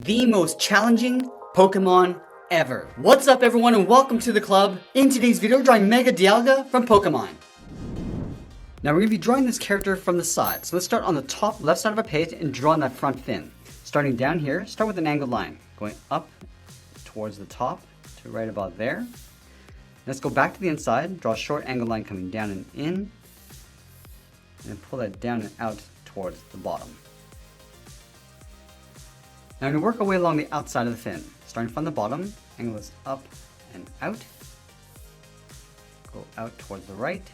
the most challenging Pokemon ever. What's up everyone and welcome to the club. In today's video, we're drawing Mega Dialga from Pokemon. Now we're going to be drawing this character from the side. So let's start on the top left side of our page and draw on that front fin. Starting down here, start with an angled line. Going up towards the top to right about there. Let's go back to the inside, draw a short angled line coming down and in. And pull that down and out towards the bottom. Now we're going to work our way along the outside of the fin. Starting from the bottom, angle this up and out. Go out towards the right.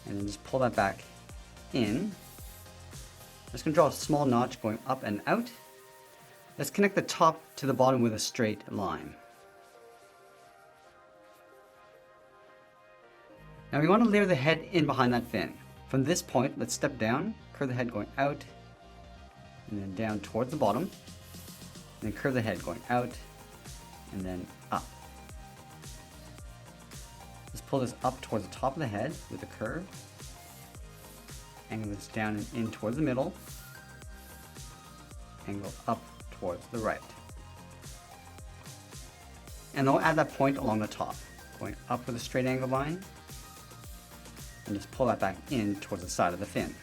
And then just pull that back in. Just going to draw a small notch going up and out. Let's connect the top to the bottom with a straight line. Now we want to layer the head in behind that fin. From this point, let's step down, curve the head going out, and then down towards the bottom. And then curve the head going out, and then up. Let's pull this up towards the top of the head with a curve. Angle this down and in towards the middle. Angle up towards the right. And I'll add that point along the top, going up with a straight angle line. And just pull that back in towards the side of the fin.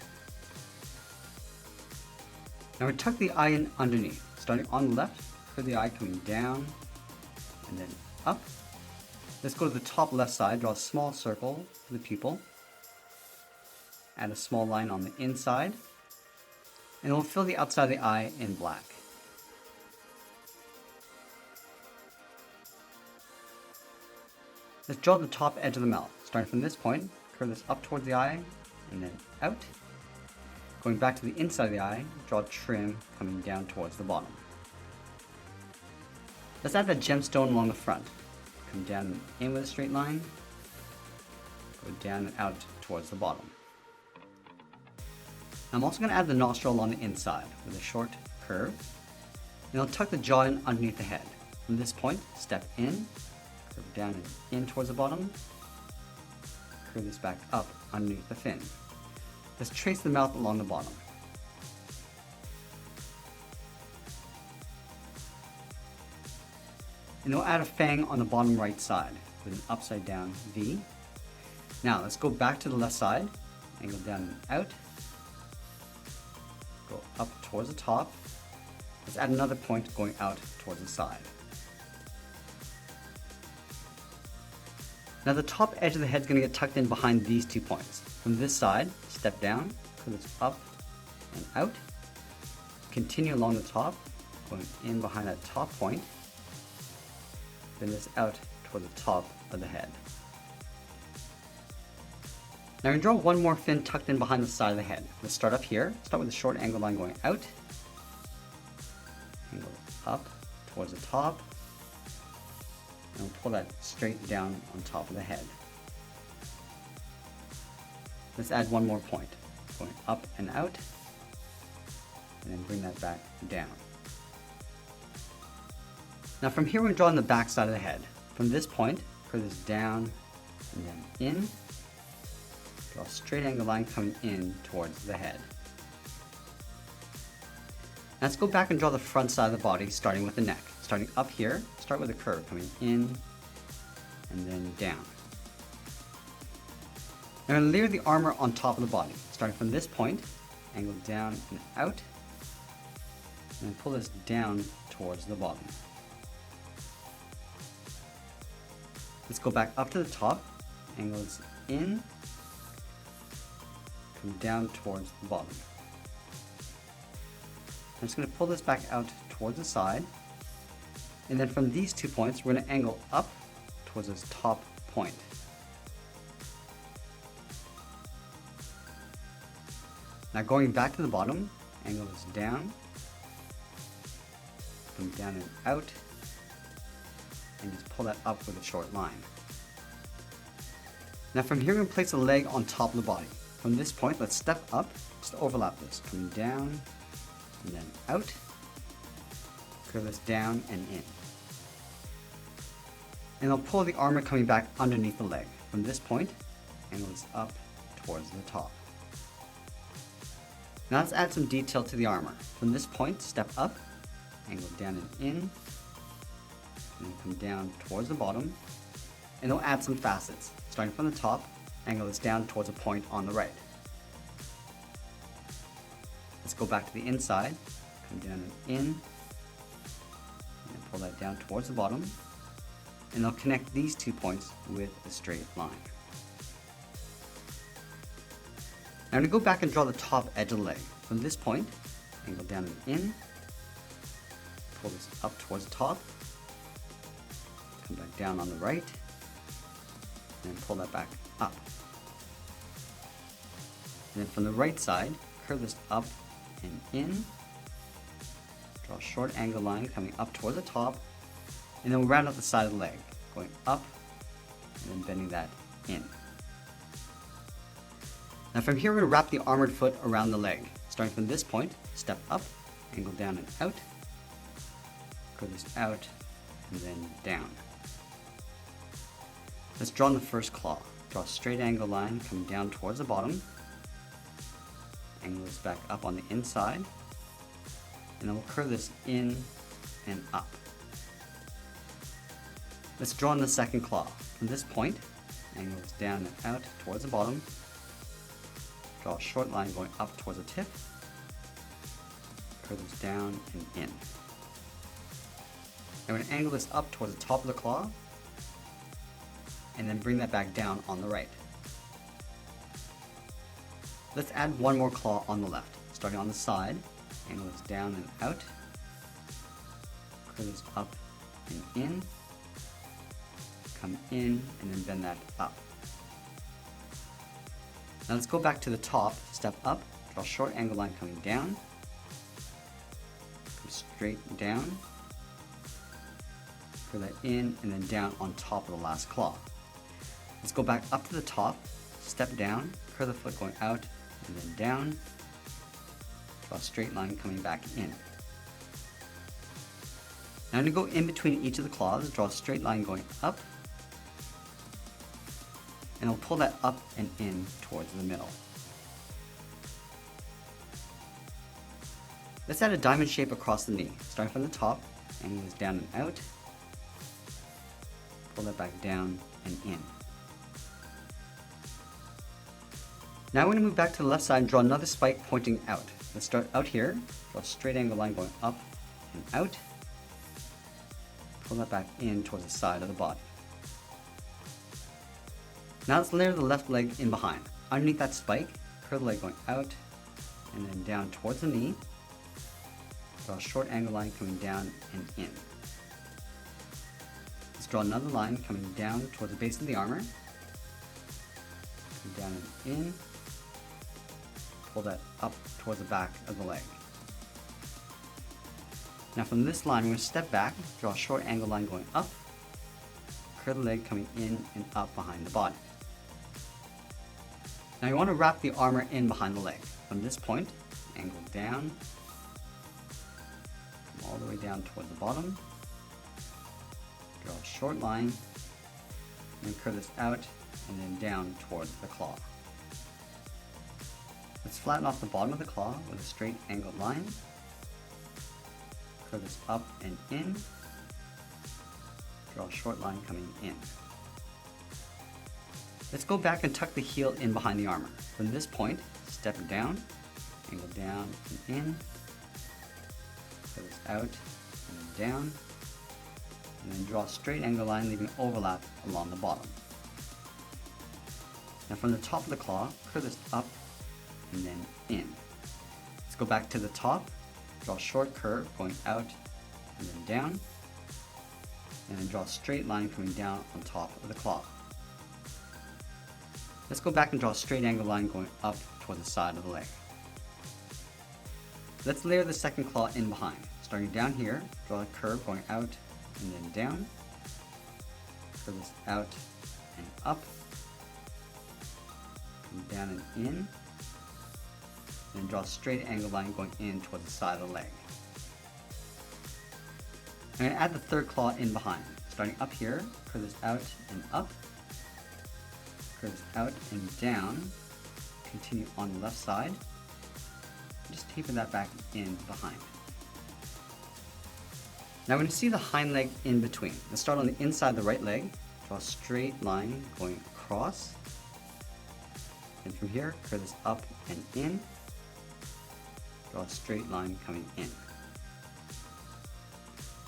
Now we tuck the eye in underneath. Starting on the left, curve the eye coming down and then up. Let's go to the top left side, draw a small circle for the pupil. Add a small line on the inside. And we'll fill the outside of the eye in black. Let's draw the top edge of the mouth. Starting from this point, curve this up towards the eye and then out. Going back to the inside of the eye, draw a trim coming down towards the bottom. Let's add that gemstone along the front. Come down and in with a straight line. Go down and out towards the bottom. I'm also going to add the nostril along the inside with a short curve. And I'll tuck the jaw in underneath the head. From this point, step in, curve down and in towards the bottom. Curve this back up underneath the fin. Let's trace the mouth along the bottom. And we'll add a fang on the bottom right side with an upside down V. Now let's go back to the left side, angle down and out. Go up towards the top. Let's add another point going out towards the side. Now the top edge of the head is going to get tucked in behind these 2 points. From this side, step down, curve this up and out. Continue along the top, going in behind that top point. Bend this out toward the top of the head. Now we're going to draw one more fin tucked in behind the side of the head. Let's start up here. Start with a short angle line going out. Angle up towards the top. And we'll pull that straight down on top of the head. Let's add one more point, going up and out, and then bring that back down. Now from here we're drawing the back side of the head. From this point, curve this down and then in. Draw a straight angle line coming in towards the head. Now let's go back and draw the front side of the body, starting with the neck. Starting up here, start with a curve coming in and then down. Now I'm going to layer the armor on top of the body. Starting from this point, angle down and out, and then pull this down towards the bottom. Let's go back up to the top, angle this in, come down towards the bottom. I'm just going to pull this back out towards the side. And then from these 2 points, we're going to angle up towards this top point. Now going back to the bottom, angle this down, come down and out, and just pull that up with a short line. Now from here, we're going to place a leg on top of the body. From this point, let's step up, just overlap this, coming down and then out. Curve this down and in. And I'll pull the armor coming back underneath the leg. From this point, angle this up towards the top. Now let's add some detail to the armor. From this point, step up, angle down and in, and then come down towards the bottom, and they'll add some facets. Starting from the top, angle this down towards a point on the right. Let's go back to the inside, come down and in, and pull that down towards the bottom, and they'll connect these 2 points with a straight line. Now I'm going to go back and draw the top edge of the leg. From this point, angle down and in, pull this up towards the top, come back down on the right, and pull that back up. And then from the right side, curve this up and in, draw a short angle line coming up towards the top, and then we'll round out the side of the leg, going up and then bending that in. Now from here we're going to wrap the armored foot around the leg. Starting from this point, step up, angle down and out, curve this out, and then down. Let's draw on the first claw. Draw a straight angle line coming down towards the bottom, angle this back up on the inside, and then we'll curve this in and up. Let's draw on the second claw. From this point, angle this down and out towards the bottom, draw a short line going up towards the tip, curve this down and in. I'm going to angle this up towards the top of the claw, and then bring that back down on the right. Let's add one more claw on the left. Starting on the side, angle this down and out, curve this up and in, come in, and then bend that up. Now let's go back to the top, step up, draw a short angle line coming down, come straight down, curve that in, and then down on top of the last claw. Let's go back up to the top, step down, curve the foot going out, and then down, draw a straight line coming back in. Now I'm going to go in between each of the claws, draw a straight line going up, and I'll pull that up and in towards the middle. Let's add a diamond shape across the knee. Starting from the top, angle this down and out, pull that back down and in. Now I'm going to move back to the left side and draw another spike pointing out. Let's start out here, draw a straight angle line going up and out, pull that back in towards the side of the body. Now let's layer the left leg in behind. Underneath that spike, curve the leg going out and then down towards the knee, draw a short angle line coming down and in. Let's draw another line coming down towards the base of the armor, come down and in, pull that up towards the back of the leg. Now from this line, we're going to step back, draw a short angle line going up, curve the leg coming in and up behind the body. Now you want to wrap the armor in behind the leg. From this point, angle down, come all the way down toward the bottom, draw a short line, and then curve this out and then down towards the claw. Let's flatten off the bottom of the claw with a straight angled line, curve this up and in, draw a short line coming in. Let's go back and tuck the heel in behind the armor. From this point, step down, angle down and in, curve this out and then down, and then draw a straight angle line leaving overlap along the bottom. Now from the top of the claw, curve this up and then in. Let's go back to the top, draw a short curve going out and then down, and then draw a straight line coming down on top of the claw. Let's go back and draw a straight angle line going up toward the side of the leg. Let's layer the second claw in behind. Starting down here, draw a curve going out and then down, curve this out and up, come down and in, and draw a straight angle line going in toward the side of the leg. I'm going to add the third claw in behind. Starting up here, curve this out and up, curve this out and down, continue on the left side, just taper that back in behind. Now we're going to see the hind leg in between. Let's start on the inside of the right leg, draw a straight line going across, and from here curve this up and in, draw a straight line coming in.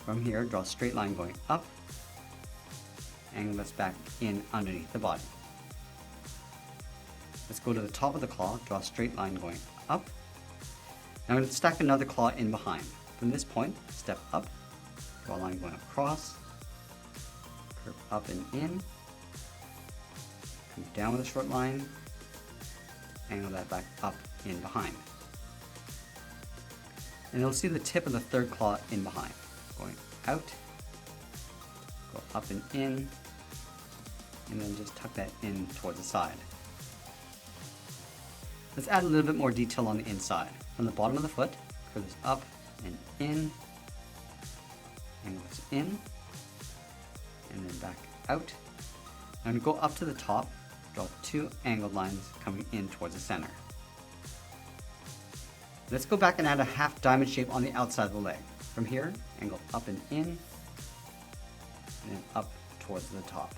From here, draw a straight line going up, angle this back in underneath the body. Let's go to the top of the claw, draw a straight line going up. Now I'm going to stack another claw in behind. From this point, step up, draw a line going across, curve up and in, come down with a short line, angle that back up in behind. And you'll see the tip of the third claw in behind, going out, go up and in, and then just tuck that in towards the side. Let's add a little bit more detail on the inside. From the bottom of the foot, curve this up and in, angle this in, and then back out. I'm going to go up to the top, draw two angled lines coming in towards the center. Let's go back and add a half diamond shape on the outside of the leg. From here, angle up and in, and then up towards the top.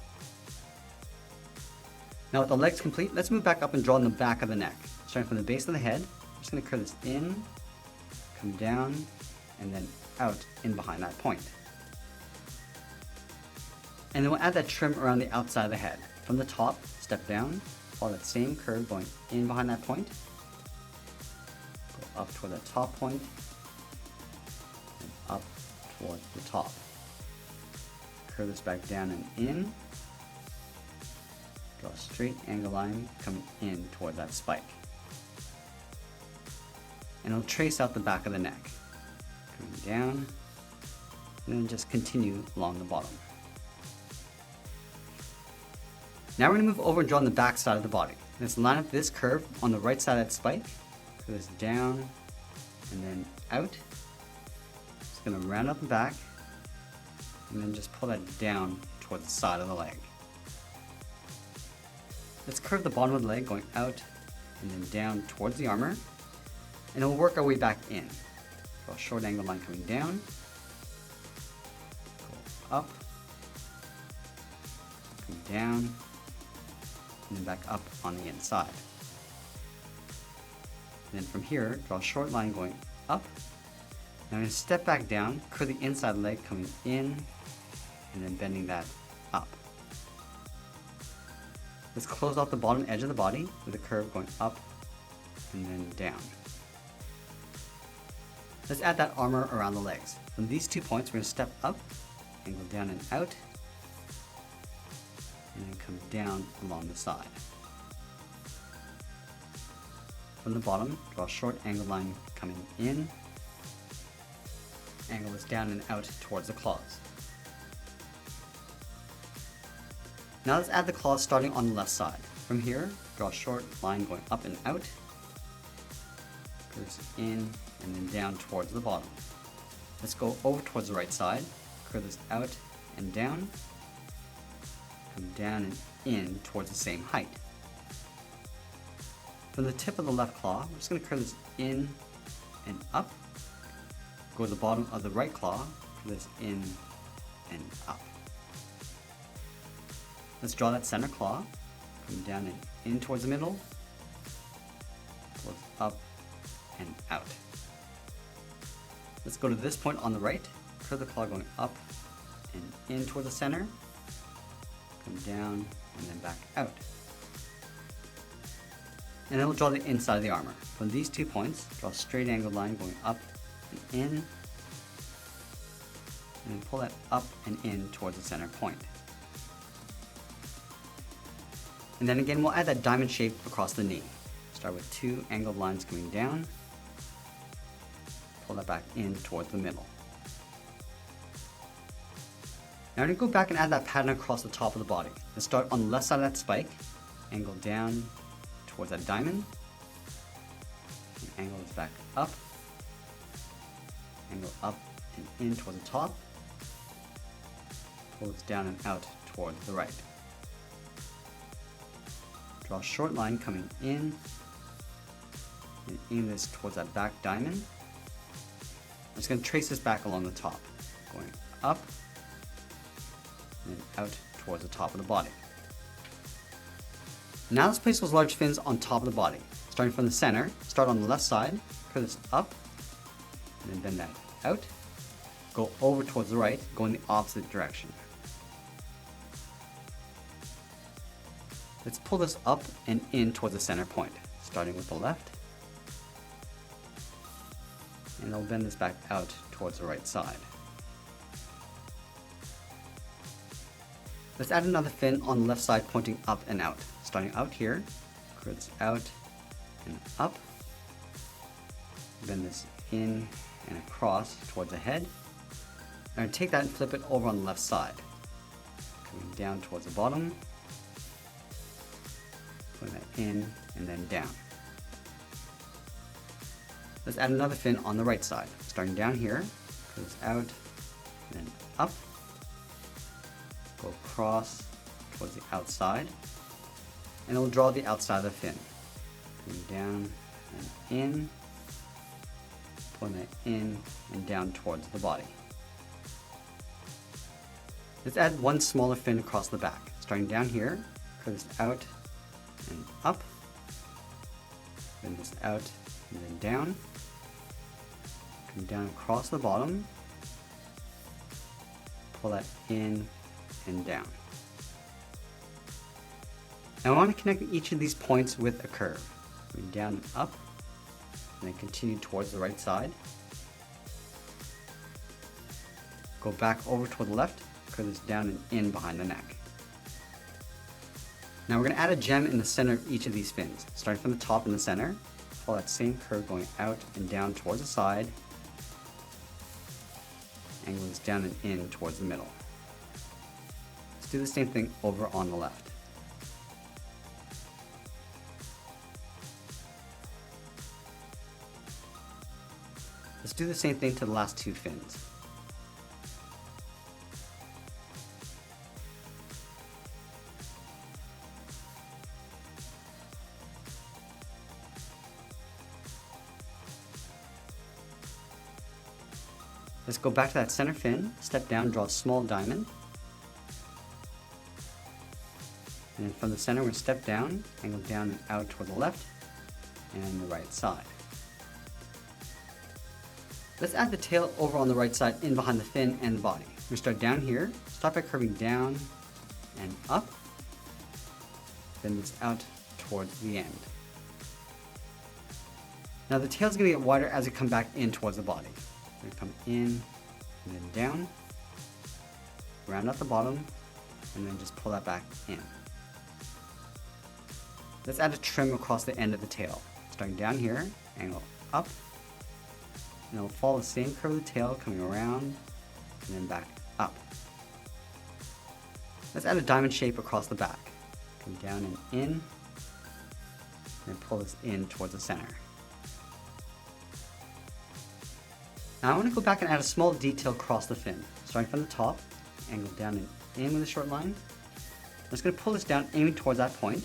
Now with the legs complete, let's move back up and draw in the back of the neck. Starting from the base of the head, I'm just going to curve this in, come down, and then out in behind that point. And then we'll add that trim around the outside of the head. From the top, step down, follow that same curve going in behind that point, go up toward that top point, and up towards the top. Curve this back down and in, draw a straight angle line coming in toward that spike. And it'll trace out the back of the neck, coming down, and then just continue along the bottom. Now we're going to move over and draw on the back side of the body. Let's line up this curve on the right side of that spike, curve this down, and then out. Just going to round up the back, and then just pull that down towards the side of the leg. Let's curve the bottom of the leg going out and then down towards the armor, and we'll work our way back in. Draw a short angle line coming down, go up, come down, and then back up on the inside. And then from here, draw a short line going up. Now I'm going to step back down, curve the inside leg coming in, and then bending that up. Let's close off the bottom edge of the body with a curve going up and then down. Let's add that armor around the legs. From these 2 points, we're going to step up, angle down and out, and then come down along the side. From the bottom, draw a short angle line coming in, angle this down and out towards the claws. Now let's add the claws starting on the left side. From here, draw a short line going up and out, curves in, and then down towards the bottom. Let's go over towards the right side, curve this out and down, come down and in towards the same height. From the tip of the left claw, I'm just going to curve this in and up, go to the bottom of the right claw, curve this in and up. Let's draw that center claw, come down and in towards the middle, towards up and out. Let's go to this point on the right, curve the claw going up and in toward the center, come down and then back out. And then we'll draw the inside of the armor. From these 2 points, draw a straight angled line going up and in, and then pull that up and in towards the center point. And then again, we'll add that diamond shape across the knee. Start with 2 angled lines coming down, pull that back in towards the middle. Now we're going to go back and add that pattern across the top of the body. Let's start on the left side of that spike, angle down towards that diamond, and angle this back up, angle up and in towards the top, pull this down and out towards the right. Draw a short line coming in, and aim this towards that back diamond. I'm just going to trace this back along the top. going up, and then out towards the top of the body. Now let's place those large fins on top of the body. Starting from the center, start on the left side, curve this up, and then bend that out. Go over towards the right, go in the opposite direction. Let's pull this up and in towards the center point, starting with the left. And I'll bend this back out towards the right side. Let's add another fin on the left side pointing up and out. Starting out here, curve this out and up. Bend this in and across towards the head. I'm going to take that and flip it over on the left side. Coming down towards the bottom. Putting that in and then down. Let's add another fin on the right side. Starting down here, curve this out, then up. Go across towards the outside. And it will draw the outside of the fin. Coming down and in. Pulling that in and down towards the body. Let's add one smaller fin across the back. Starting down here, curve this out and up. Bend this out and then down. Come down across the bottom. Pull that in and down. Now I want to connect each of these points with a curve. Going down and up, and then continue towards the right side. Go back over toward the left, curve this down and in behind the neck. Now we're going to add a gem in the center of each of these fins. Starting from the top in the center, follow that same curve going out and down towards the side, angle this down and in towards the middle. Let's do the same thing over on the left. Let's do the same thing to the last two fins. Let's go back to that center fin, step down, draw a small diamond. And then from the center, we're going to step down, angle down and out toward the left and the right side. Let's add the tail over on the right side in behind the fin and the body. We're going to start down here, start by curving down and up, then this out towards the end. Now the tail is going to get wider as we come back in towards the body. We're going to come in and then down, round out the bottom, and then just pull that back in. Let's add a trim across the end of the tail. Starting down here, angle up, and it'll follow the same curve of the tail, coming around and then back up. Let's add a diamond shape across the back. Come down and in, and then pull this in towards the center. Now I want to go back and add a small detail across the fin. Starting from the top, angle down and in with a short line. I'm just going to pull this down, aiming towards that point.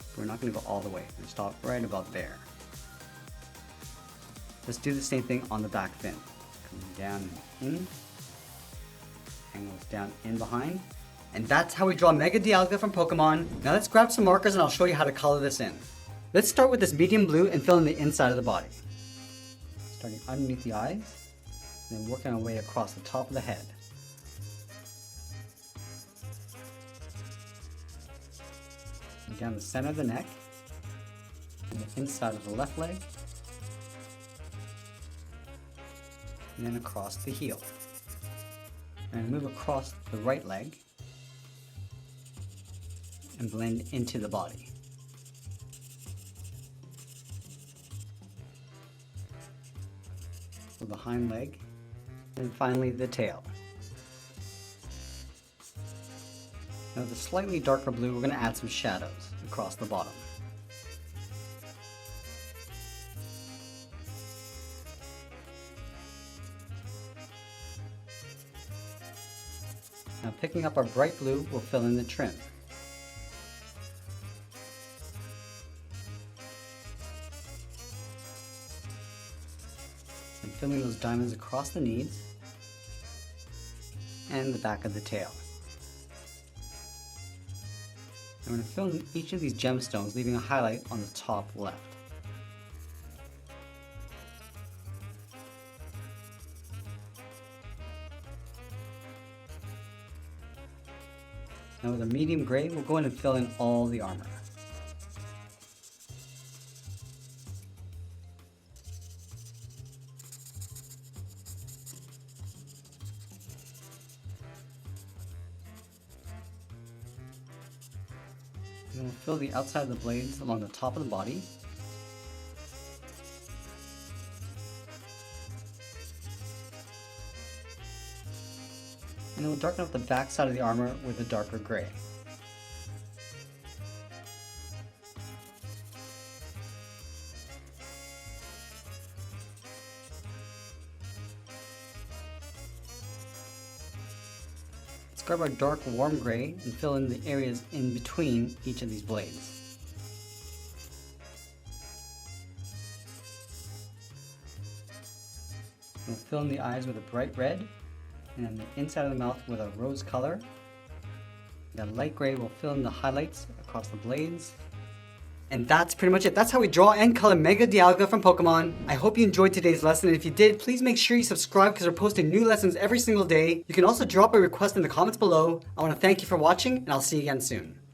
But we're not going to go all the way. We're going to stop right about there. Let's do the same thing on the back fin. Coming down and in. Angle this down in behind. And that's how we draw Mega Dialga from Pokemon. Now let's grab some markers and I'll show you how to color this in. Let's start with this medium blue and fill in the inside of the body. Starting underneath the eyes, and then working our way across the top of the head. And down the center of the neck, and the inside of the left leg, and then across the heel. And move across the right leg and blend into the body. So the hind leg, and finally the tail. Now the slightly darker blue, we're going to add some shadows across the bottom. Now picking up our bright blue, we'll fill in the trim. And filling those diamonds across the knees. and the back of the tail. I'm going to fill in each of these gemstones, leaving a highlight on the top left. Now with a medium gray, we'll go in and fill in all the armor. And we'll fill the outside of the blades along the top of the body. And then we'll darken up the back side of the armor with a darker gray. Let's grab our dark warm gray and fill in the areas in between each of these blades. We'll fill in the eyes with a bright red, and then the inside of the mouth with a rose color. The light gray will fill in the highlights across the blades. And that's pretty much it. That's how we draw and color Mega Dialga from Pokemon. I hope you enjoyed today's lesson, and if you did, please make sure you subscribe because we're posting new lessons every single day. You can also drop a request in the comments below. I want to thank you for watching, and I'll see you again soon.